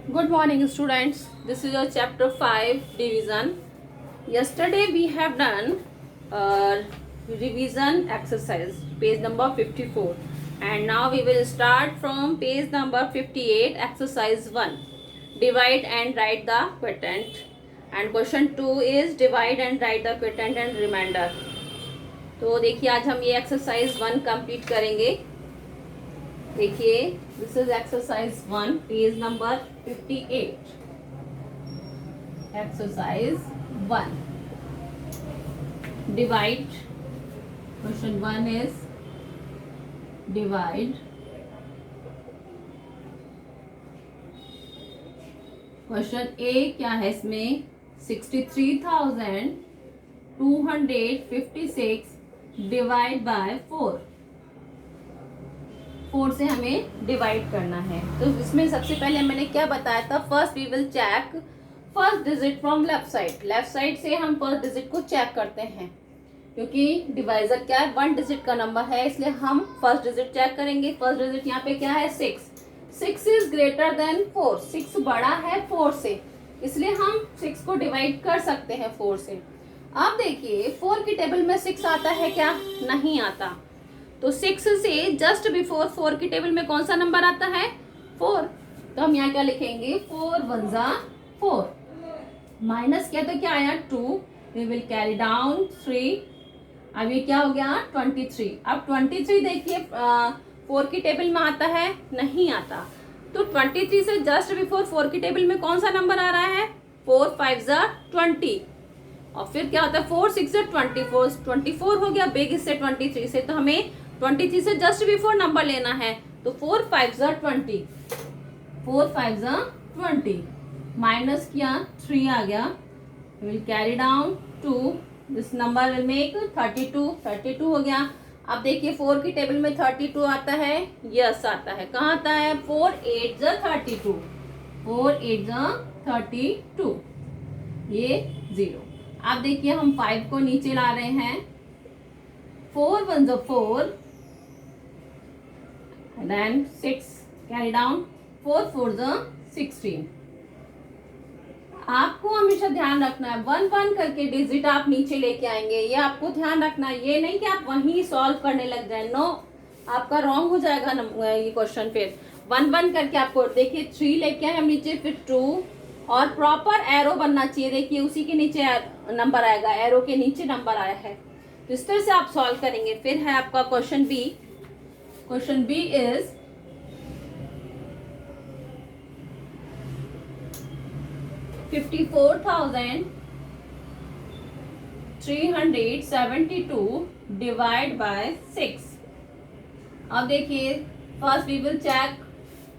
Good morning, students. This is your chapter 5 division. Yesterday we have done revision exercise, page number 54, and now we will start from page number 58, exercise 1. Divide and write the quotient. And question 2 is divide and write the quotient and remainder. तो देखिए आज हम ये exercise 1 complete करेंगे. देखिए this is exercise 1, page number 58. Exercise 1. Divide. Question 1 is divide. Question A क्या है इसमें? 63,256 डिवाइड बाय 4. 4 से हमें डिवाइड करना है. तो इसमें सबसे पहले मैंने क्या बताया था? First we will check first digit from left side. Left side से हम फर्स्ट डिजिट को चेक करते हैं, क्योंकि डिवाइजर क्या है? 1 डिजिट का नंबर है, इसलिए हम फर्स्ट डिजिट चेक करेंगे. फर्स्ट डिजिट यहाँ पे क्या है? 6. 6 इज ग्रेटर देन 4. 6 बड़ा है 4 से, इसलिए हम 6 को डिवाइड कर सकते हैं 4 से. अब देखिए 4 की टेबल में 6 आता है क्या? नहीं आता. तो 6 से जस्ट बिफोर 4 की टेबल में कौन सा नंबर आता है? 4. तो हम यहाँ क्या लिखेंगे? 4 1 जा 4. माइनस किया तो क्या आया? 2. We will carry down 3. अब ये क्या हो गया? 23. अब 23 देखिए 4 की टेबल में आता है? नहीं आता. तो 23 से जस्ट बिफोर 4 की टेबल में कौन सा नंबर आ रहा है? 4 5 जा 20. और फिर क्या होता है? 4 6 से 24 हो गया बिग से 23 से. तो हमें 23 से जस्ट बिफोर नंबर लेना है. तो 4 5 जा 20. 4 5 जा 20. माइनस किया 3 आ गया. Will carry down 2. This number will make 32. 32 हो गया. अब देखिए 4 की टेबल में 32 आता है? यस आता है. कहाँ आता है? 4 8 जा 32. 4 8 जा 32. ये 0. अब देखिए हम 5 को नीचे ला रहे हैं. 4 1 जा 4. then 6 carry down. 4 4 जा 16. आपको हमेशा ध्यान रखना है 1 1 करके डिजिट आप नीचे लेके आएंगे. ये आपको ध्यान रखना है. ये नहीं कि आप वहीं सॉल्व करने लग जाए. नो, आपका रॉन्ग हो जाएगा ये क्वेश्चन. फिर 1 1 करके आपको देखिए 3 लेके आए हम नीचे, फिर 2 और प्रॉपर एरो बनना चाहिए. देखिए उसी के नीचे नंबर आएगा, एरो के नीचे नंबर आया है. तो इस तरह से आप सॉल्व करेंगे. फिर है आपका question B. Question B is 54,372 divide by 6. अब देखिए first we will check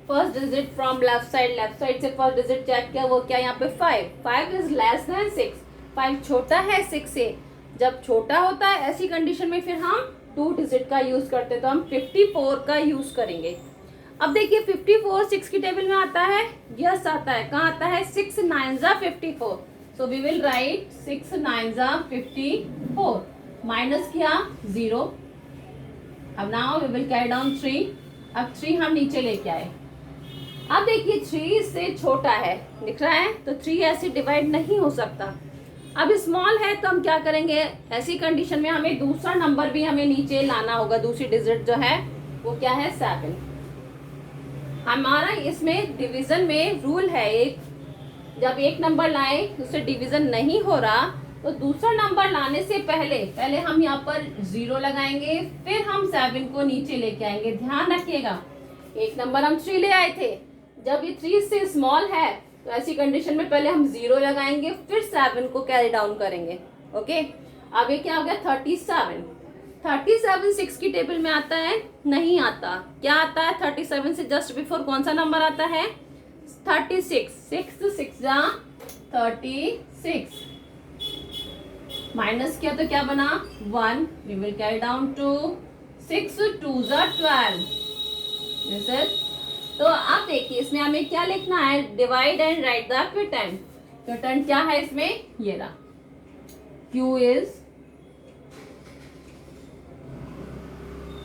first digit from left side. Left side से फर्स्ट डिजिट चेक किया, वो क्या? यहाँ पे 5. 5 इज लेस देन 6. 5 छोटा है 6 से. जब छोटा होता है ऐसी कंडीशन में फिर हम 2 डिजिट का यूज करते हैं, तो हम 54 का यूज करेंगे. अब देखिए 54 6 की टेबल में आता है? यस आता है. कहाँ आता है? 6 9 जा 54. सो वी विल राइट 6 9 जा 54. माइनस किया 0. अब now we will carry down 3. अब 3 हम नीचे लेके आए. अब देखिए 3 से छोटा है, दिख रहा है? तो 3 ऐसे डिवाइड नहीं हो सकता. अब स्मॉल है तो हम क्या करेंगे? ऐसी कंडीशन में हमें दूसरा नंबर भी हमें नीचे लाना होगा. दूसरी डिजिट जो है वो क्या है? 7. हमारा इसमें डिवीजन में रूल है एक, जब एक नंबर लाए उससे डिवीजन नहीं हो रहा तो दूसरा नंबर लाने से पहले हम यहाँ पर 0 लगाएंगे, फिर हम 7 को नीचे लेके आएंगे. ध्यान रखिएगा, एक नंबर हम 3 ले आए थे, जब ये 3 से स्मॉल है तो ऐसी कंडीशन में पहले हम 0 लगाएंगे, फिर 7 को कैरी डाउन करेंगे. ओके. अब ये क्या हो गया? 37. 37 6 की टेबल में आता है? नहीं आता. क्या आता है? 37 से जस्ट बिफोर कौन सा नंबर आता है? 36. 6 6 जा 36. माइनस किया तो क्या बना? 1. We will carry down 2. 6 2 जा 12. This is. तो अब देखिए इसमें हमें क्या लिखना है? Divide and write the quotient. Quotient क्या है इसमें? ये रहा. Q इज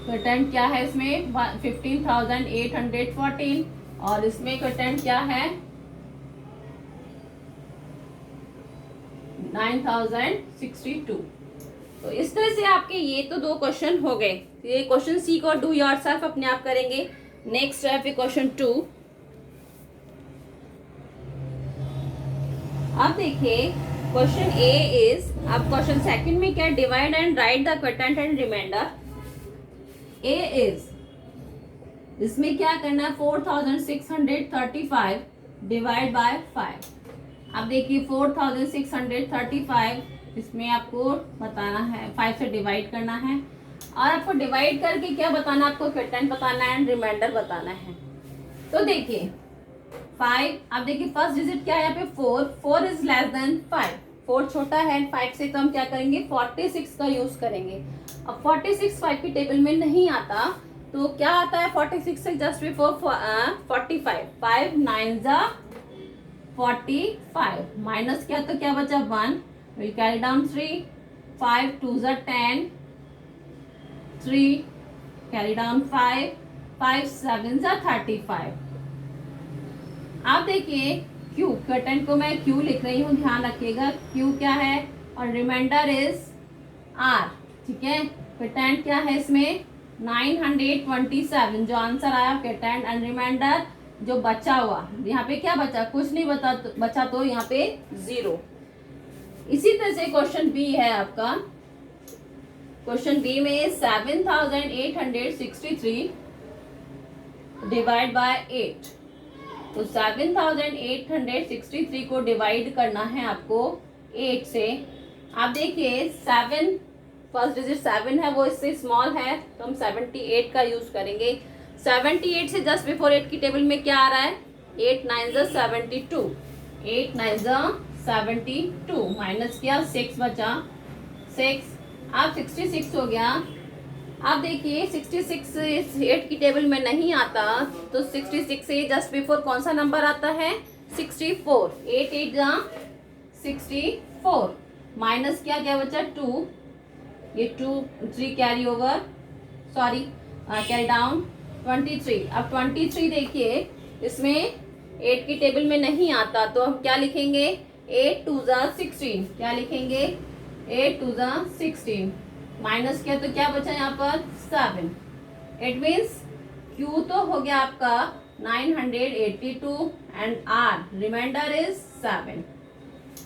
क्वोटिएंट क्या है इसमें? 15,814. और इसमें क्वोटिएंट क्या है? 9062। तो इस तरह से आपके ये तो 2 क्वेश्चन हो गए। ये क्वेश्चन सी को डू योरसेल्फ अपने आप करेंगे। नेक्स्ट है फिर क्वेश्चन 2। अब देखिए क्वेश्चन ए इज, अब क्वेश्चन सेकंड में क्या, divide and write the quotient and remainder. A is, इसमें क्या करना है, 4635 डिवाइड बाय 5। अब देखिए 4635 इसमें आपको बताना है, 5 से डिवाइड करना है और आपको डिवाइड करके क्या बताना, आपको क्वोटेंट बताना है एंड रिमाइंडर बताना है। तो देखिए 5, अब देखिए फर्स्ट डिजिट क्या है यहाँ पे 4 इज लेस देन 5, 4 छोटा है 5 से, तो हम क्या करेंगे 46 का यूज करेंगे। अब 46 5 की टेबल में नहीं आता, तो क्या आता है 46 से जस्ट बिफोर 45, 5 9 जा 45 माइनस क्या, तो क्या बचा 1, विल कैरी डाउन 3, 5 2 जा 10, 3 कैरी डाउन 5, 5 7 जा 35। आप देखिए Q, क्वोटेंट को मैं Q लिख रही हूँ, ध्यान रखिएगा Q क्या है और रिमाइंडर इज R, ठीक है। क्वोटेंट क्या है इसमें 927, जो आंसर आया क्वोटेंट एंड रिमाइंडर जो बचा हुआ, यहाँ पे क्या बचा, कुछ नहीं बचा तो यहाँ पे 0। इसी तरह से क्वेश्चन बी है आपका। क्वेश्चन बी में 7863 डिवाइड बाय 8। तो 7863 को डिवाइड करना है आपको 8 से। आप देखिए 7, फर्स्ट डिजिट 7 है, वो इससे स्मॉल है, तो हम 78 का यूज करेंगे। 78 से जस्ट बिफोर 8 की टेबल में क्या आ रहा है, 8 9 72, 8 9 72 माइनस किया 6 बचा 6, अब 66 हो गया। आप देखिए 66 8 की टेबल में नहीं आता, तो 66 से जस्ट बिफोर कौन सा नंबर आता है 64, 8 8 जा 64 माइनस किया क्या बचा 2, ये 2 3 carry over, sorry carry down 23। अब 23 देखिए इसमें 8 की टेबल में नहीं आता, तो हम क्या लिखेंगे 8 2 जा 16, क्या लिखेंगे 8 2 जा 16 माइनस किया तो क्या बचा यहाँ पर 7। इट मीन्स Q तो हो गया आपका 982 एंड R रिमाइंडर इज 7।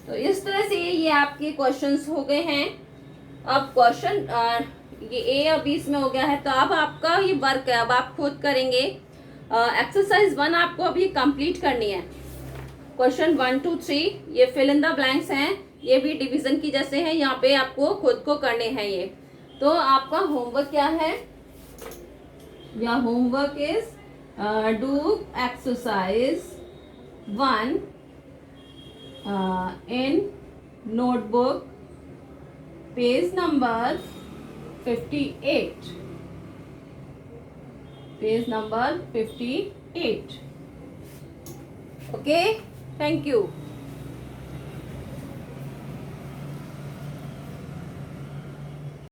तो इस तरह से ये आपके क्वेश्चंस हो गए हैं। अब क्वेश्चन ये A और B में हो गया है, तो अब आपका ये वर्क है, अब आप खुद करेंगे। एक्सरसाइज 1 आपको अभी कंप्लीट करनी है। क्वेश्चन 1 2 3 ये फिल इन द ब्लैंक्स हैं, ये भी डिवीजन की जैसे हैं, यहाँ पे आपको खुद को करने हैं ये। तो आपका होमवर्क क्या है, या homework is do exercise 1 in notebook page number 58, page number 58। Okay, thank you.